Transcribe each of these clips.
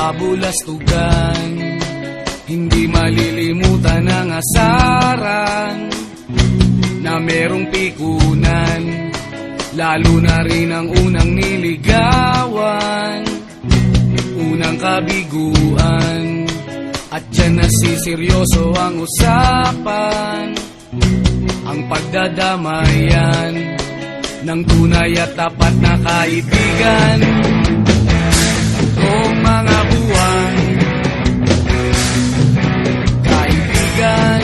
kabulastugan. Hindi malilimutan ang asaran na merong pikunan, lalo na rin ang unang niligawan, unang kabiguan. At dyan nasiseryoso ang usapan, ang pagdadamayan ng tunay at tapat na kaibigan. Kung mga buwan, kaibigan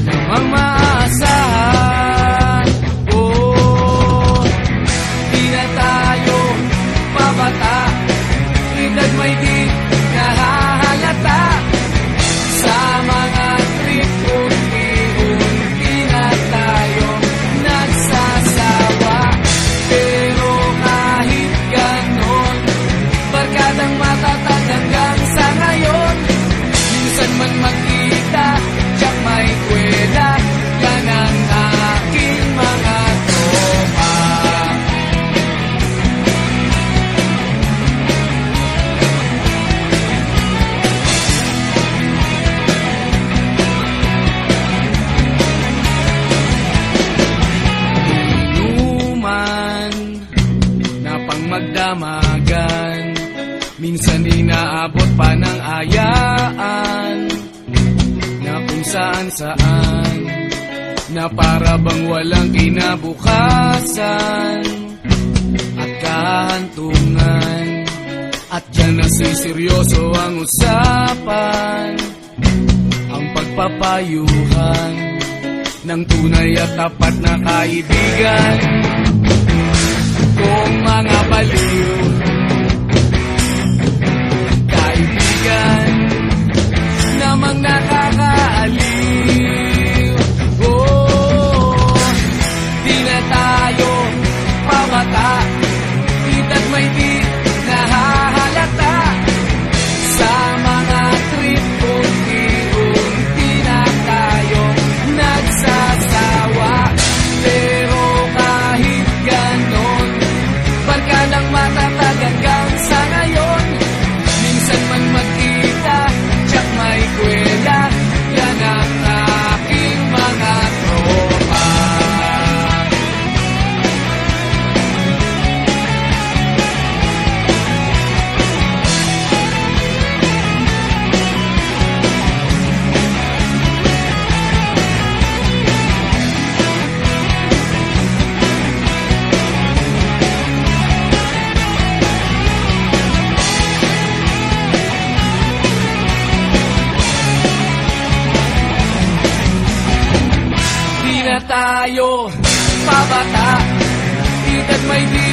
namang maaasahan. Oh, di na tayo babata, edad may di nahahalata. Sa mga trip, unti-unti na tayo nagsasawa. Pero kahit ganon, barkadang matatag hanggang sa ngayon. Minsan man magkita, tiyak may kwela, yan ang aking mga tropa. Inuman na pang magdamagan, minsan inaabot pa ng ayaan, na kung saan-saan, na para bang walang kinabukasan at kahantungan. At dyan nasiseryoso ang usapan, ang pagpapayuhan ng tunay at tapat na kaibigan. Kung mga baliw, kaibigan namang nakakaaliw. Oh, di na tayo pabata, edad may di nahahalata. Sa mga trip, unti-unti na tayo nagsasawa. Pero kahit ganon, barkadang matatag hanggang sa ngayon. Minsan man magkita, tiyak may kwela, yan ang aking mga tropa. Di na tayo pabata, edad may di